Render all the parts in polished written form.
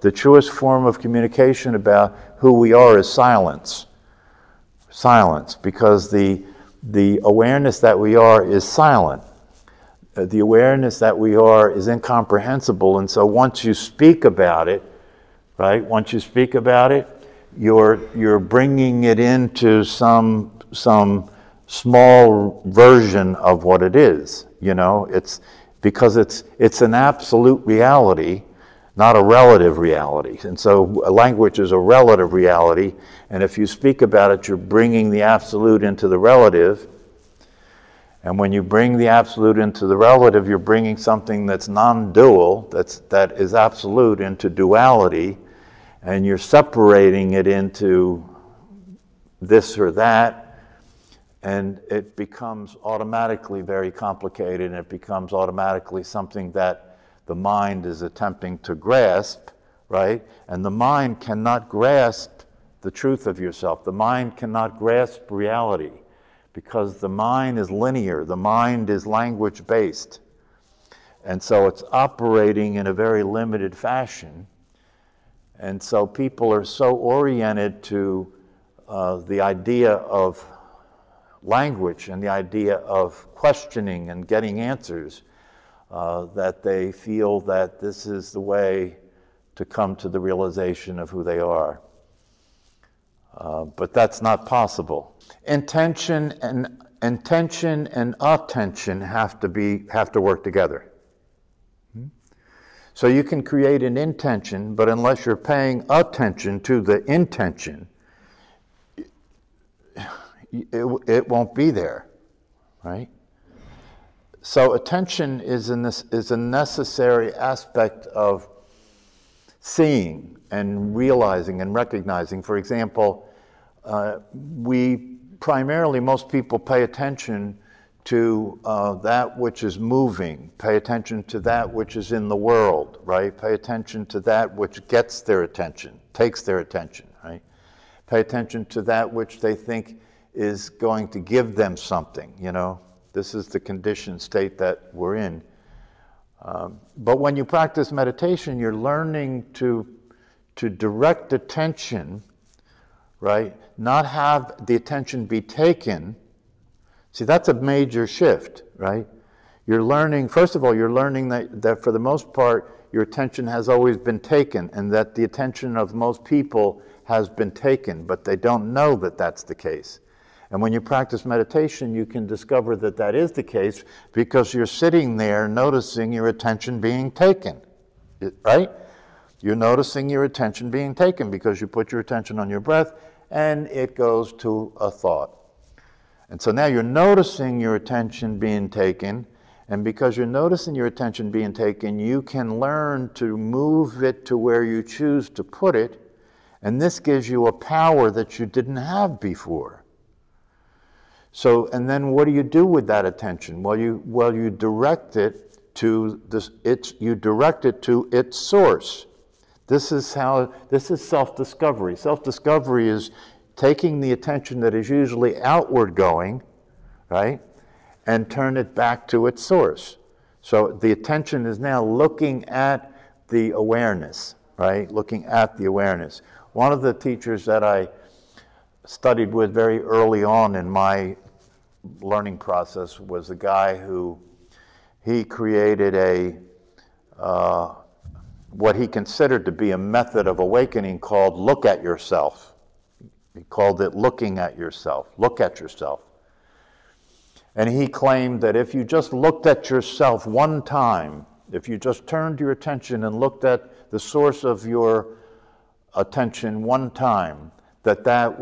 The truest form of communication about who we are is silence. Silence, because the awareness that we are is silent. The awareness that we are is incomprehensible, and so once you speak about it, right? Once you speak about it, you're bringing it into some small version of what it is. You know, it's because it's an absolute reality, not a relative reality. And so a language is a relative reality, and if you speak about it, you're bringing the absolute into the relative. And when you bring the absolute into the relative, you're bringing something that's non-dual, that is absolute, into duality, and you're separating it into this or that, and it becomes automatically very complicated, and it becomes automatically something that the mind is attempting to grasp, right? And the mind cannot grasp the truth of yourself. The mind cannot grasp reality, because the mind is linear, the mind is language-based. And so it's operating in a very limited fashion. And so people are so oriented to the idea of language and the idea of questioning and getting answers that they feel that this is the way to come to the realization of who they are. But that's not possible. Intention and attention have to work together. So you can create an intention, but unless you're paying attention to the intention, it won't be there, right? So attention is a necessary aspect of seeing and realizing and recognizing. For example, most people pay attention to that which is moving, pay attention to that which is in the world, right? Pay attention to that which gets their attention, takes their attention, right? Pay attention to that which they think is going to give them something, you know? This is the conditioned state that we're in. But when you practice meditation, you're learning to direct attention, right? Not have the attention be taken. See, that's a major shift, right? You're learning, first of all, you're learning that for the most part, your attention has always been taken, and that the attention of most people has been taken, but they don't know that that's the case. And when you practice meditation, you can discover that that is the case because you're sitting there noticing your attention being taken, right? You're noticing your attention being taken because you put your attention on your breath and it goes to a thought. And so now you're noticing your attention being taken, and because you're noticing your attention being taken, you can learn to move it to where you choose to put it, and this gives you a power that you didn't have before. So, and then what do you do with that attention? Well, you direct it to its source. This is self-discovery. Self-discovery is taking the attention that is usually outward going, right, and turn it back to its source. So the attention is now looking at the awareness, right? Looking at the awareness. One of the teachers that I studied with very early on in my learning process was a guy who he created what he considered to be a method of awakening called look at yourself. He called it looking at yourself. Look at yourself. And he claimed that if you just looked at yourself one time, if you just turned your attention and looked at the source of your attention one time, that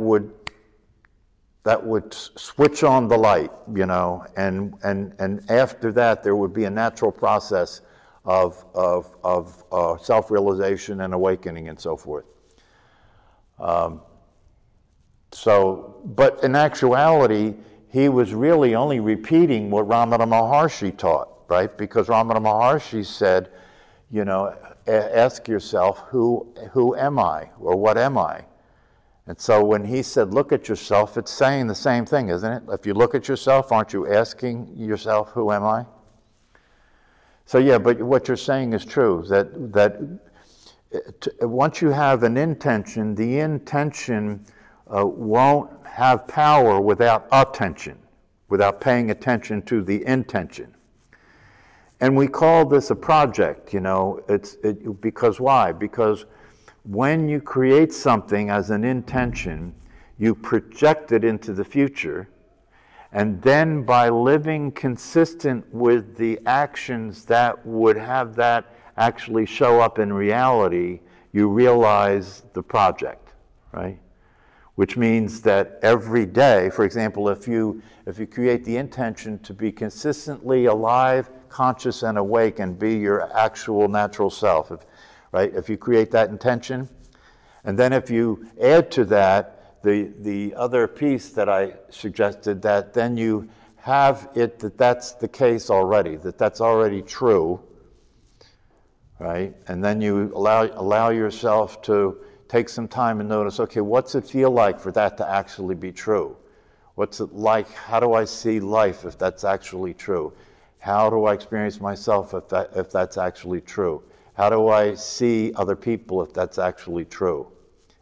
would switch on the light, you know, and after that there would be a natural process of self-realization and awakening and so forth. But in actuality, he was really only repeating what Ramana Maharshi taught, right? Because Ramana Maharshi said, you know, ask yourself, who am I, or what am I? And so when he said, look at yourself, it's saying the same thing, isn't it? If you look at yourself, aren't you asking yourself, who am I? So yeah, but what you're saying is true, that Once you have an intention, the intention won't have power without attention, without paying attention to the intention. And we call this a project, you know, because why? Because when you create something as an intention, you project it into the future, and then by living consistent with the actions that would have that actually show up in reality, you realize the project, right? Which means that every day, for example, if you create the intention to be consistently alive, conscious, and awake, and be your actual natural self, right? If you create that intention, and then if you add to that the other piece that I suggested, that then you have it that that's the case already, that that's already true, right? And then you allow yourself to take some time and notice, okay, what's it feel like for that to actually be true? What's it like? How do I see life if that's actually true? How do I experience myself if that's actually true? How do I see other people if that's actually true?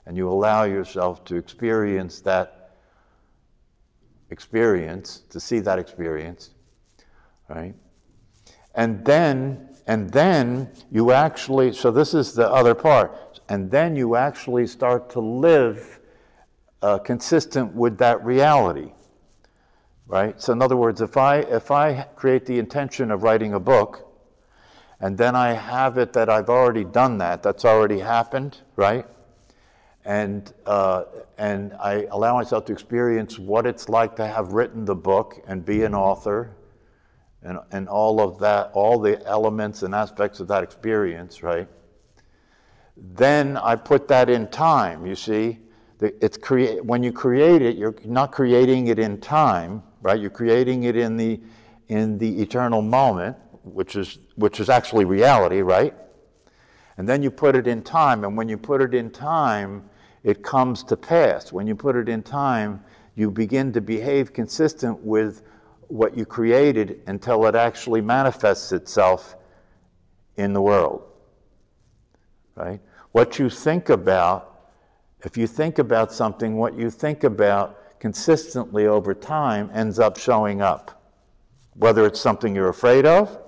And you allow yourself to experience that experience, to see that experience, right? And then you actually, so this is the other part, and then you actually start to live consistent with that reality, right? So in other words, if I create the intention of writing a book, and then I have it that I've already done that's already happened, right? And I allow myself to experience what it's like to have written the book and be an author, and all of that, all the elements and aspects of that experience, right? Then I put that in time, you see. When you create it, you're not creating it in time, right? You're creating it in the eternal moment, which is actually reality, right? And then you put it in time, and when you put it in time, it comes to pass. When you put it in time, you begin to behave consistent with what you created until it actually manifests itself in the world, right? What you think about, if you think about something, what you think about consistently over time ends up showing up, whether it's something you're afraid of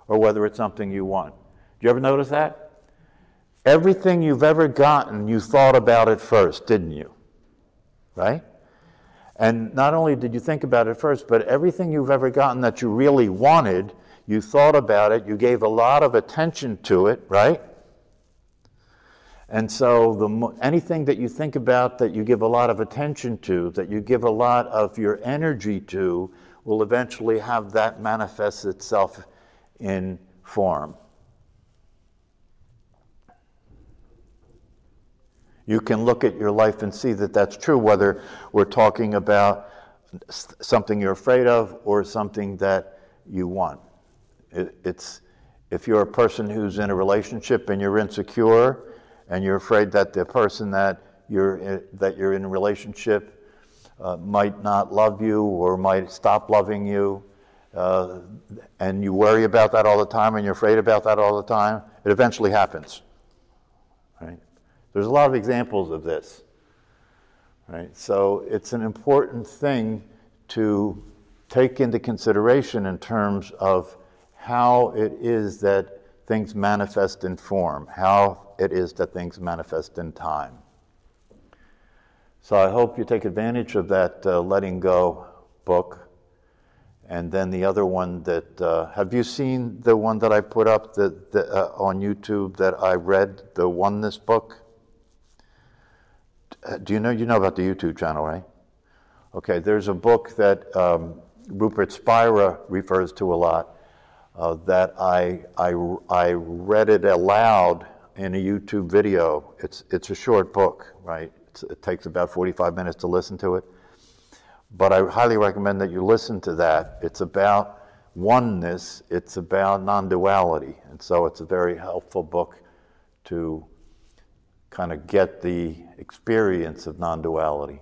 or whether it's something you want. Do you ever notice that? Everything you've ever gotten, you thought about it first, didn't you? Right? And not only did you think about it first, but everything you've ever gotten that you really wanted, you thought about it, you gave a lot of attention to it, right? And so anything that you think about that you give a lot of attention to, that you give a lot of your energy to, will eventually have that manifest itself in form. You can look at your life and see that that's true, whether we're talking about something you're afraid of or something that you want. If you're a person who's in a relationship and you're insecure and you're afraid that the person that you're in a relationship might not love you or might stop loving you, and you worry about that all the time and you're afraid about that all the time, it eventually happens, right? There's a lot of examples of this, right? So it's an important thing to take into consideration in terms of how it is that things manifest in form, how it is that things manifest in time. So I hope you take advantage of that Letting Go book. And then the other one that, have you seen the one that I put up on YouTube that I read, the Oneness book? You know about the YouTube channel, right? Okay, there's a book that Rupert Spira refers to a lot, that I read it aloud in a YouTube video. It's a short book, right? It takes about 45 minutes to listen to it. But I highly recommend that you listen to that. It's about oneness, it's about non-duality. And so it's a very helpful book to kind of get the experience of non-duality.